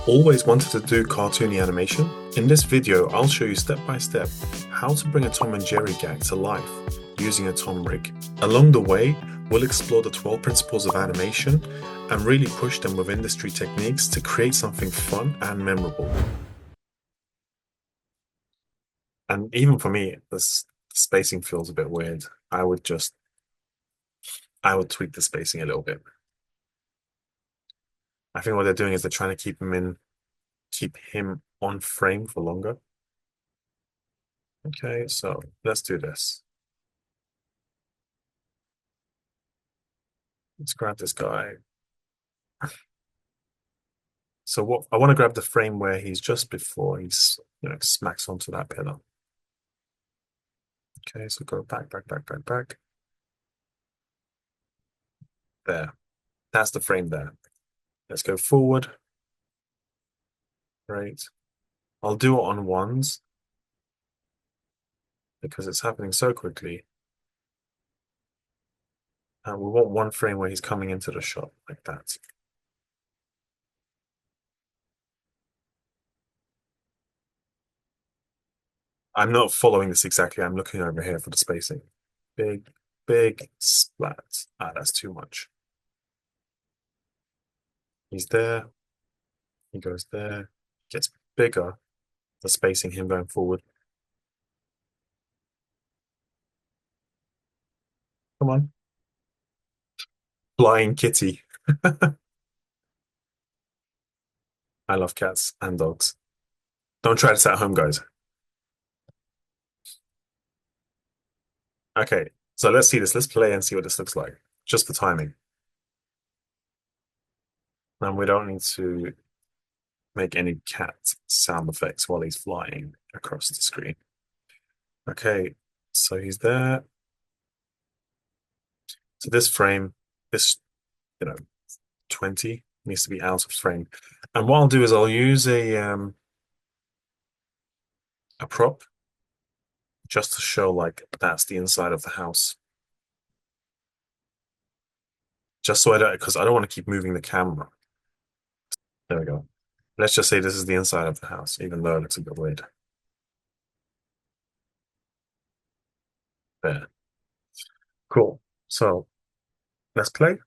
Always wanted to do cartoony animation? In this video, I'll show you step by step how to bring a Tom and Jerry gag to life using a Tom rig. Along the way, we'll explore the 12 principles of animation and really push them with industry techniques to create something fun and memorable. And even for me, the spacing feels a bit weird. I would tweak the spacing a little bit. I think what they're doing is they're trying to keep him on frame for longer. Okay, so let's do this. Let's grab this guy. So what I want to grab the frame where he's just before he's smacks onto that pillar. Okay, so go back. There. That's the frame there. Let's go forward. Great. I'll do it on ones because it's happening so quickly. And we want one frame where he's coming into the shot like that. I'm not following this exactly. I'm looking over here for the spacing. Big splat. That's too much. He's there. He goes there. Gets bigger. The spacing him going forward. Come on. Flying kitty. I love cats and dogs. Don't try this at home, guys. Okay, so let's see this. Let's play and see what this looks like. Just for timing. And we don't need to make any cat sound effects while he's flying across the screen. Okay, so he's there. So this frame, this 20 needs to be out of frame. And what I'll do is I'll use a prop just to show like that's the inside of the house. Just so because I don't want to keep moving the camera. There we go. Let's just say this is the inside of the house, even though it looks a bit weird. There. Cool. So let's play.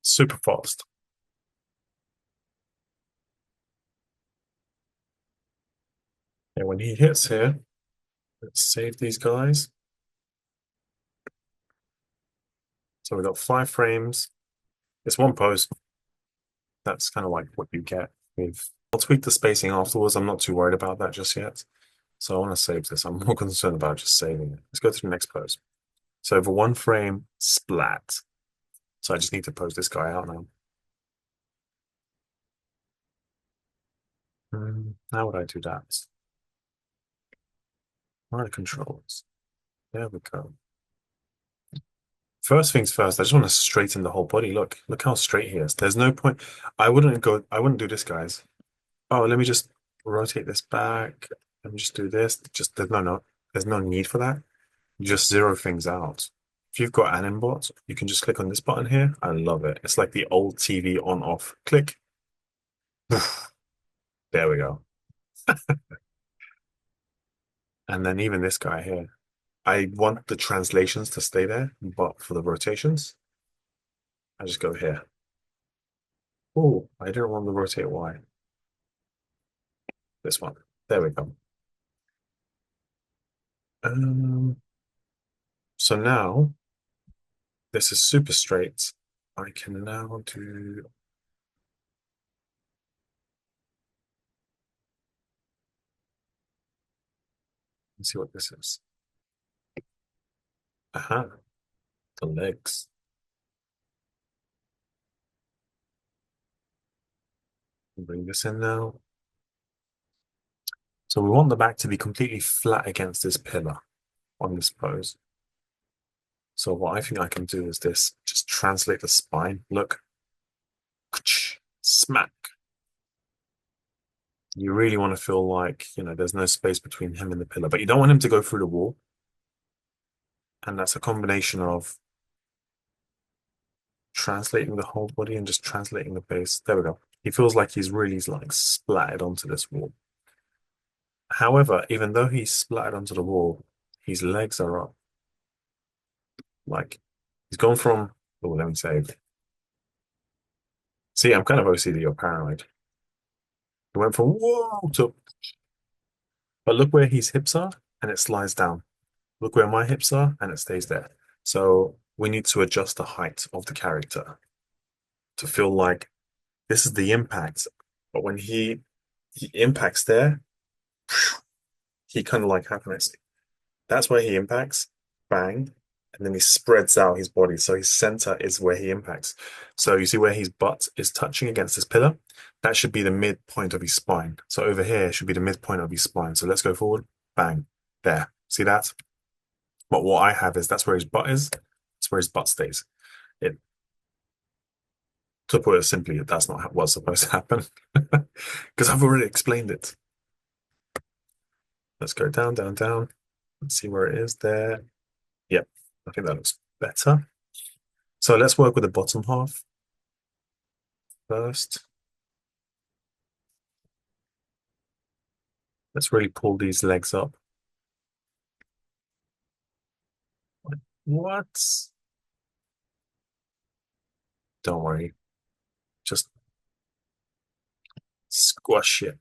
Super fast. And when he hits here, let's save these guys. So we've got 5 frames. It's one pose. That's kind of like what you get with. I'll tweak the spacing afterwards. I'm not too worried about that just yet. So I want to save this. I'm more concerned about just saving it. Let's go to the next pose. So for one frame, splat. So I just need to pose this guy out now. How would I do that? Where are the controls? There we go. First things first, I just want to straighten the whole body. Look how straight he is. There's no point. I wouldn't do this, guys. Oh, let me just rotate this back. Let me just do this. There's no need for that. You just zero things out. If you've got Anim bot, you can just click on this button here. I love it. It's like the old TV on off. Click. There we go. And then even this guy here. I want the translations to stay there, but for the rotations, I just go here. Oh, I didn't want to rotate Y. This one. There we go. So now this is super straight. I can now do. Let's see what this is. Aha, the legs. Bring this in now. So we want the back to be completely flat against this pillar on this pose. So what I think I can do is this, just translate the spine. Look. Smack. You really want to feel like, there's no space between him and the pillar, but you don't want him to go through the wall. And that's a combination of translating the whole body and just translating the base. There we go. He feels like he's really like splattered onto this wall. However, even though he's splattered onto the wall, his legs are up. Like he's gone from, oh, let me save. See, I'm kind of OCD or paranoid. He went from whoa to, but look where his hips are and it slides down. Look where my hips are and it stays there. So we need to adjust the height of the character to feel like this is the impact. But when he impacts there, he kind of like, how can I say? That's where he impacts, bang, and then he spreads out his body. So his center is where he impacts. So you see where his butt is touching against this pillar? That should be the midpoint of his spine. So over here should be the midpoint of his spine. So let's go forward, bang, there. See that? But what I have is that's where his butt is. That's where his butt stays. It, to put it simply, that's not what's supposed to happen because I've already explained it. Let's go down, down, down. Let's see where it is there. Yep, I think that looks better. So let's work with the bottom half first. Let's really pull these legs up. What? Don't worry. Just squash it.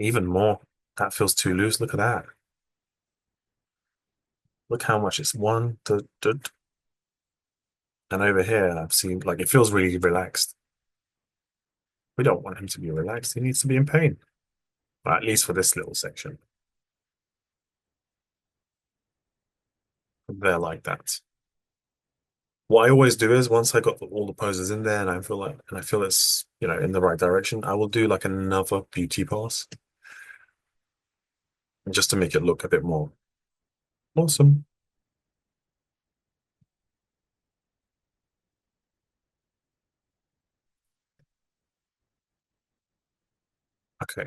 Even more. That feels too loose. Look at that. Look how much it's one. And over here, I've seen like it feels really relaxed. We don't want him to be relaxed. He needs to be in pain. Well, at least for this little section. They're like that. What I always do is once I got all the poses in there and I feel it's, in the right direction, I will do like another beauty pass just to make it look a bit more awesome. Okay.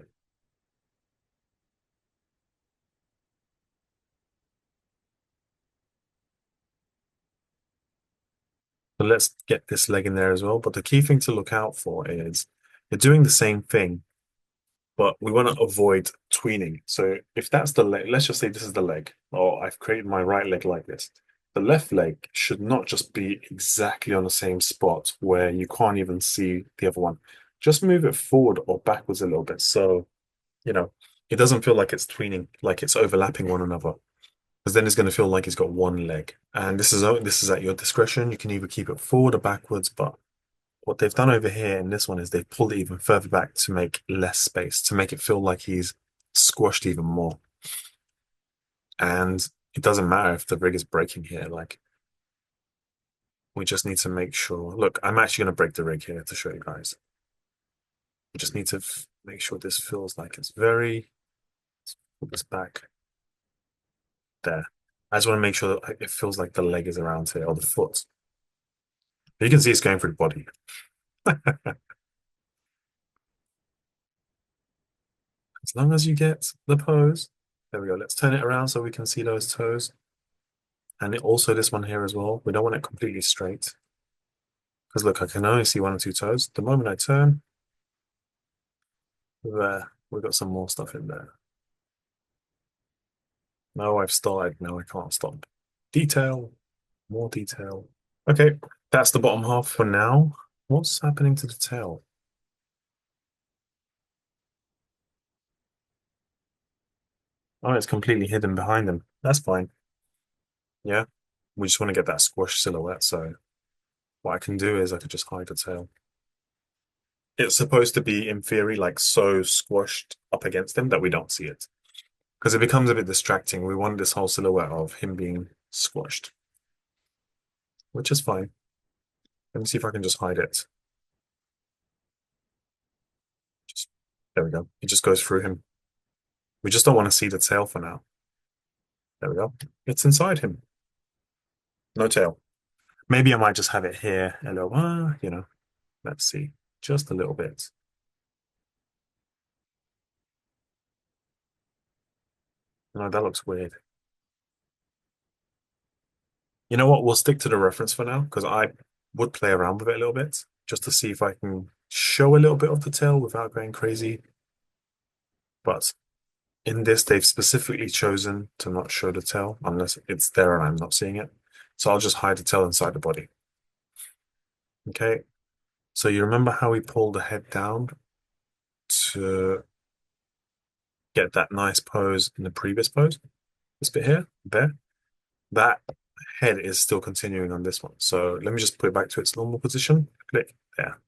So let's get this leg in there as well. But the key thing to look out for is you're doing the same thing, but we want to avoid tweening. So if that's the leg, let's just say this is the leg, or I've created my right leg like this. The left leg should not just be exactly on the same spot where you can't even see the other one. Just move it forward or backwards a little bit. So, you know, it doesn't feel like it's tweening, like it's overlapping one another. Because then it's going to feel like he's got one leg. And this is at your discretion. You can either keep it forward or backwards, but what they've done over here in this one is they've pulled it even further back to make less space, to make it feel like he's squashed even more. And it doesn't matter if the rig is breaking here. Like, we just need to make sure. Look, I'm actually going to break the rig here to show you guys. We just need to make sure this feels like it's very. Let's pull this back there. I just want to make sure that it feels like the leg is around here or the foot. You can see it's going through the body. As long as you get the pose. There we go. Let's turn it around so we can see those toes. And also this one here as well. We don't want it completely straight. Because look, I can only see one or two toes. The moment I turn, there, we've got some more stuff in there. Now I've started, now I can't stop. Detail, more detail. Okay, that's the bottom half for now. What's happening to the tail? Oh, it's completely hidden behind them. That's fine. Yeah, we just want to get that squash silhouette. So what I can do is I could just hide the tail. It's supposed to be, in theory, like so squashed up against him that we don't see it. Because it becomes a bit distracting. We want this whole silhouette of him being squashed, which is fine. Let me see if I can just hide it. Just, there we go. It just goes through him. We just don't want to see the tail for now. There we go. It's inside him. No tail. Maybe I might just have it here a little, let's see. Just a little bit. No, that looks weird. You know what? We'll stick to the reference for now because I would play around with it a little bit just to see if I can show a little bit of the tail without going crazy. But in this, they've specifically chosen to not show the tail unless it's there and I'm not seeing it. So I'll just hide the tail inside the body. Okay. So you remember how we pulled the head down to get that nice pose in the previous pose? This bit here, there. That head is still continuing on this one. So let me just put it back to its normal position. Click there.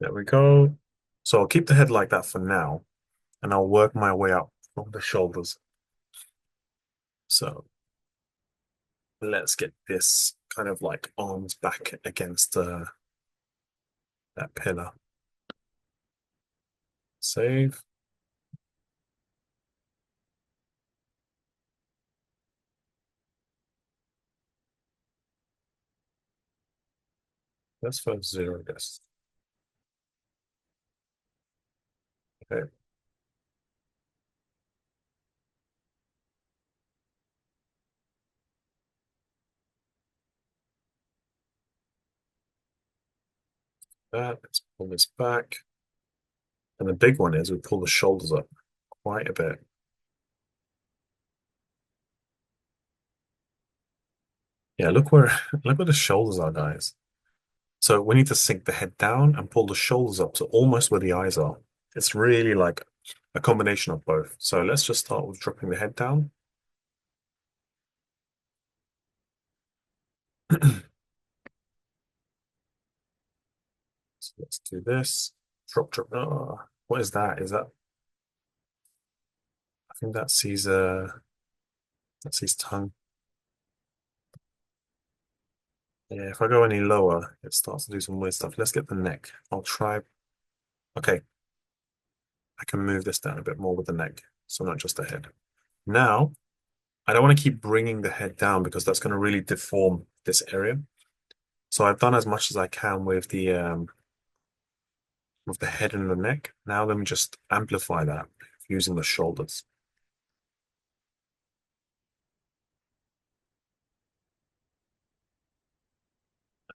There we go. So I'll keep the head like that for now, and I'll work my way up from the shoulders. So let's get this kind of like arms back against that pillar. Save. Let's first zero this. Okay. That. Let's pull this back. And the big one is we pull the shoulders up quite a bit. Yeah, look where the shoulders are, guys. So we need to sink the head down and pull the shoulders up to almost where the eyes are. It's really like a combination of both. So let's just start with dropping the head down. So let's do this. Drop, drop. Oh, what is that? Is that? I think that sees tongue. Yeah, if I go any lower, it starts to do some weird stuff. Let's get the neck. I'll try. Okay, I can move this down a bit more with the neck, so not just the head. Now, I don't want to keep bringing the head down because that's going to really deform this area. So I've done as much as I can with the head and the neck. Now let me just amplify that using the shoulders.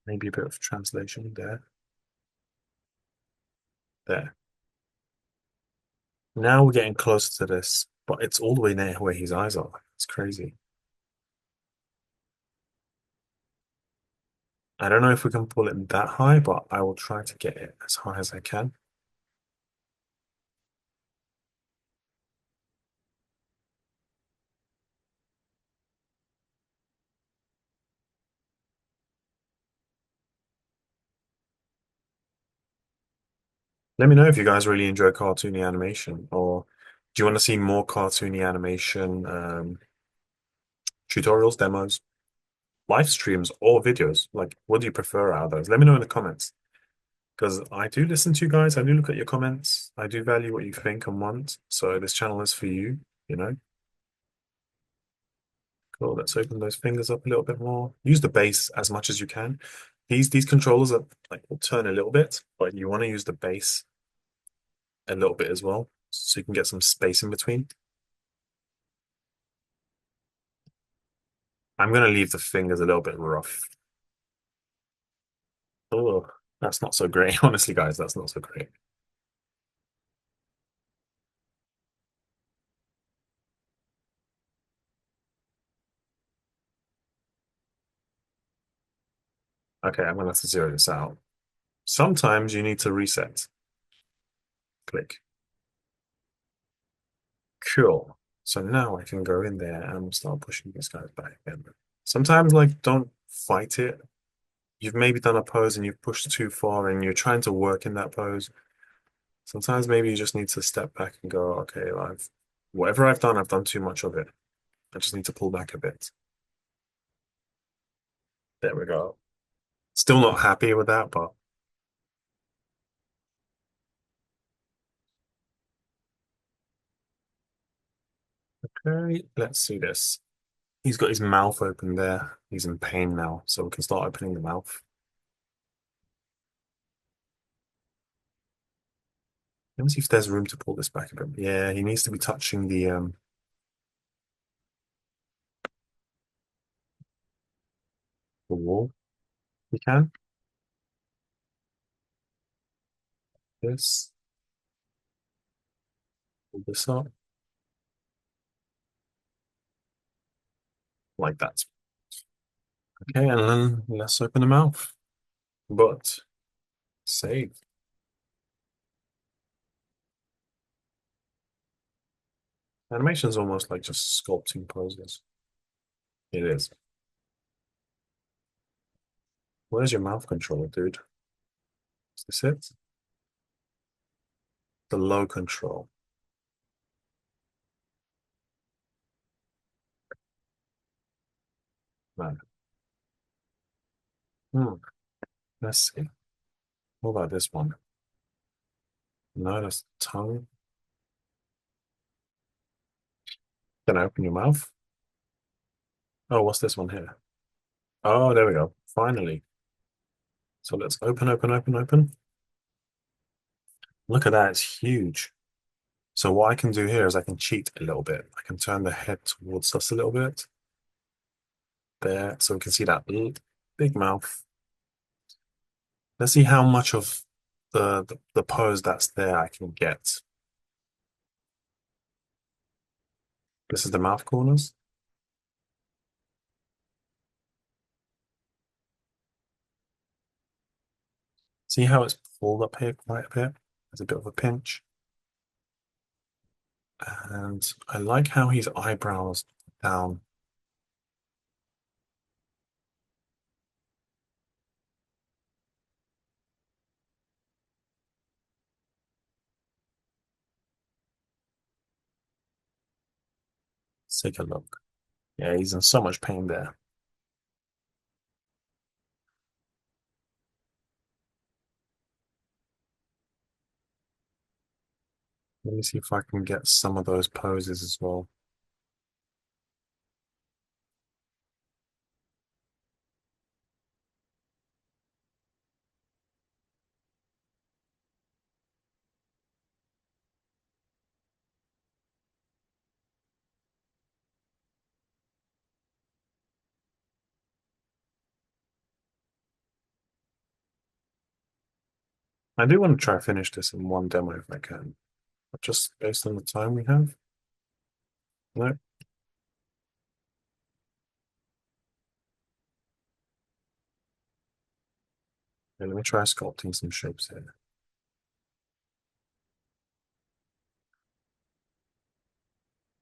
Maybe a bit of translation there. There. Now we're getting closer to this, but it's all the way near where his eyes are. It's crazy. I don't know if we can pull it that high, but I will try to get it as high as I can. Let me know if you guys really enjoy cartoony animation, or do you want to see more cartoony animation tutorials, demos, live streams, or videos? Like, what do you prefer out of those? Let me know in the comments. Because I do listen to you guys. I do look at your comments. I do value what you think and want. So this channel is for you, you know. Cool. Let's open those fingers up a little bit more. Use the base as much as you can. These controllers are like will turn a little bit, but you want to use the base a little bit as well, so you can get some space in between. I'm gonna leave the fingers a little bit rough. Oh, that's not so great. Honestly, guys, that's not so great. Okay, I'm gonna have to zero this out. Sometimes you need to reset. Click. Cool. So now I can go in there and start pushing these guys back again. Sometimes, like, don't fight it. You've maybe done a pose and you've pushed too far and you're trying to work in that pose. Sometimes maybe you just need to step back and go, okay, whatever I've done too much of it. I just need to pull back a bit. There we go. Still not happy with that, but okay, let's see this. He's got his mouth open there. He's in pain now, so we can start opening the mouth. Let me see if there's room to pull this back a bit. Yeah, he needs to be touching the wall. He can. This, pull this up like that. Okay, and then let's open the mouth. But save. Animation is almost like just sculpting poses. It is. Where's your mouth controller, dude? Is this it? The low control. Man. Hmm. Let's see. What about this one? No, that's tongue. Can I open your mouth? Oh, what's this one here? Oh, there we go. Finally. So let's open, open, open, open. Look at that. It's huge. So what I can do here is I can cheat a little bit. I can turn the head towards us a little bit. There. So we can see that big mouth. Let's see how much of the pose that's there I can get. This is the mouth corners. See how it's pulled up here quite a bit? There's a bit of a pinch. And I like how his eyebrows down. Let's take a look. Yeah, he's in so much pain there. Let me see if I can get some of those poses as well. I do want to try to finish this in one demo if I can, but just based on the time we have. No. Okay, let me try sculpting some shapes here.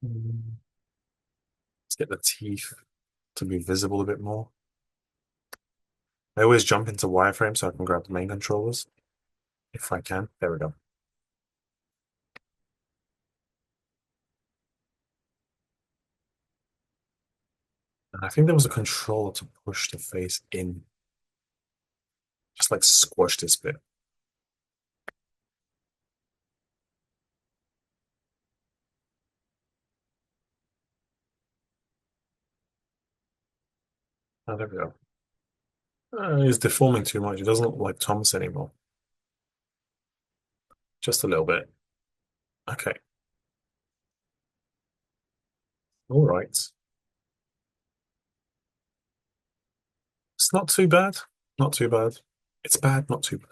Let's get the teeth to be visible a bit more. I always jump into wireframe so I can grab the main controllers if I can. There we go. And I think there was a controller to push the face in, just like squash this bit. Oh, there we go. He's deforming too much. He doesn't look like Thomas anymore. Just a little bit. Okay. All right. It's not too bad. Not too bad. It's bad, not too bad.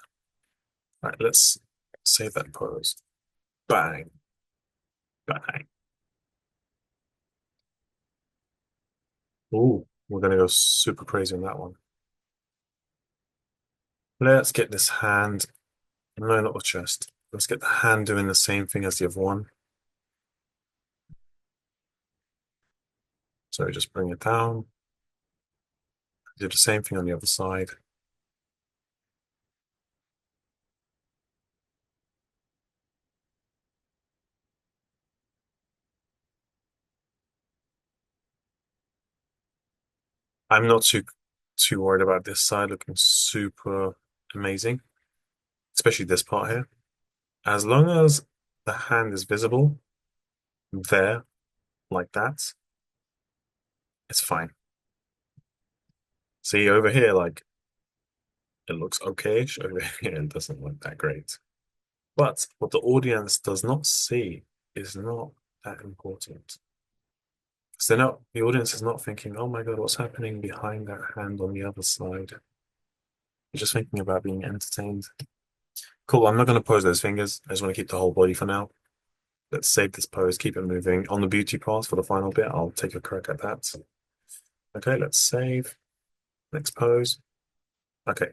All right, let's save that pose. Bang. Bang. Ooh, we're gonna go super crazy on that one. Let's get this hand. No, not the chest. Let's get the hand doing the same thing as the other one. So just bring it down. Do the same thing on the other side. I'm not too worried about this side looking super amazing, especially this part here. As long as the hand is visible there, like that, it's fine. See over here, like it looks okay. Over here, it doesn't look that great. But what the audience does not see is not that important. So now the audience is not thinking, oh my God, what's happening behind that hand on the other side? You're just thinking about being entertained. Cool, I'm not going to pose those fingers. I just want to keep the whole body for now. Let's save this pose, keep it moving. On the beauty pass for the final bit, I'll take a crack at that. Okay, let's save. Next pose. Okay.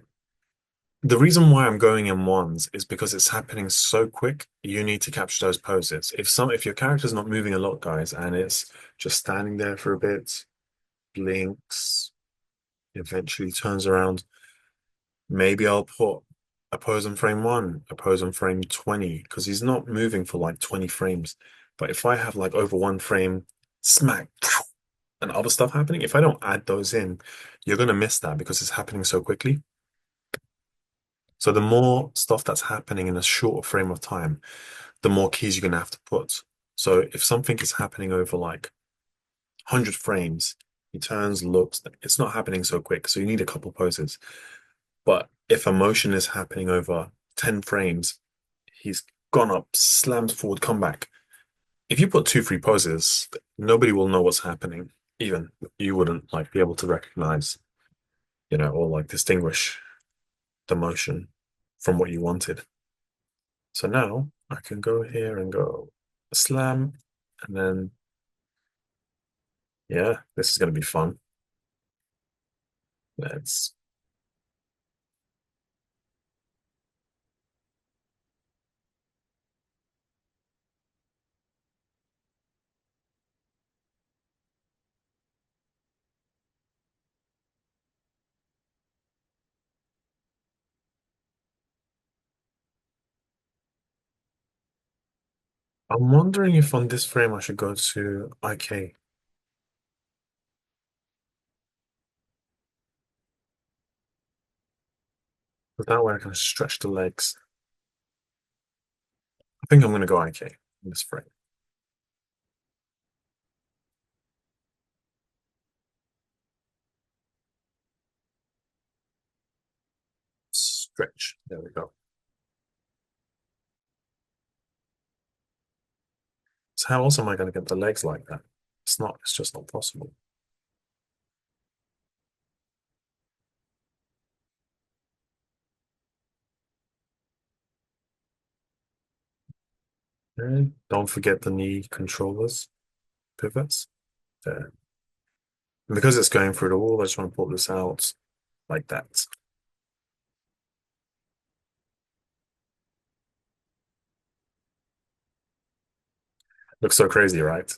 The reason why I'm going in ones is because it's happening so quick, you need to capture those poses. If your character's not moving a lot, guys, and it's just standing there for a bit, blinks, eventually turns around, maybe I'll put a pose on frame 1, a pose on frame 20, because he's not moving for like 20 frames. But if I have like over 1 frame, smack, and other stuff happening, if I don't add those in, you're going to miss that because it's happening so quickly. So the more stuff that's happening in a shorter frame of time, the more keys you're going to have to put. So if something is happening over like 100 frames, he turns, looks, it's not happening so quick. So you need a couple poses. But if a motion is happening over 10 frames, he's gone up, slams forward, come back. If you put 2-3 poses, nobody will know what's happening. Even you wouldn't like be able to recognize, or like distinguish the motion from what you wanted. So now I can go here and go slam, and then, yeah, this is going to be fun. Let's. I'm wondering if on this frame I should go to IK. But that way I can stretch the legs. I think I'm going to go IK in this frame. Stretch. There we go. So how else am I going to get the legs like that? It's just not possible. And don't forget the knee controllers, pivots. There. And because it's going through the wall, I just want to pull this out like that. Looks so crazy, right?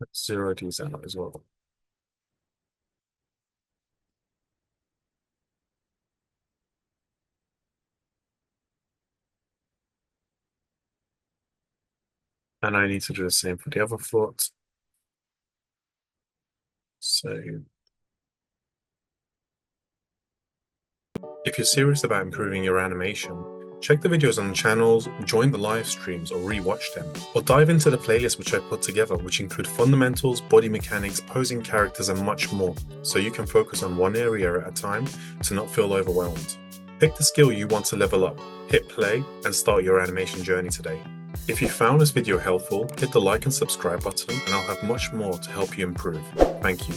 Let's zero these out as well. And I need to do the same for the other foot. So if you're serious about improving your animation, check the videos on the channels, join the live streams or rewatch them, or dive into the playlist which I put together, which include fundamentals, body mechanics, posing characters, and much more, so you can focus on one area at a time to not feel overwhelmed. Pick the skill you want to level up, hit play, and start your animation journey today. If you found this video helpful, hit the like and subscribe button, and I'll have much more to help you improve. Thank you.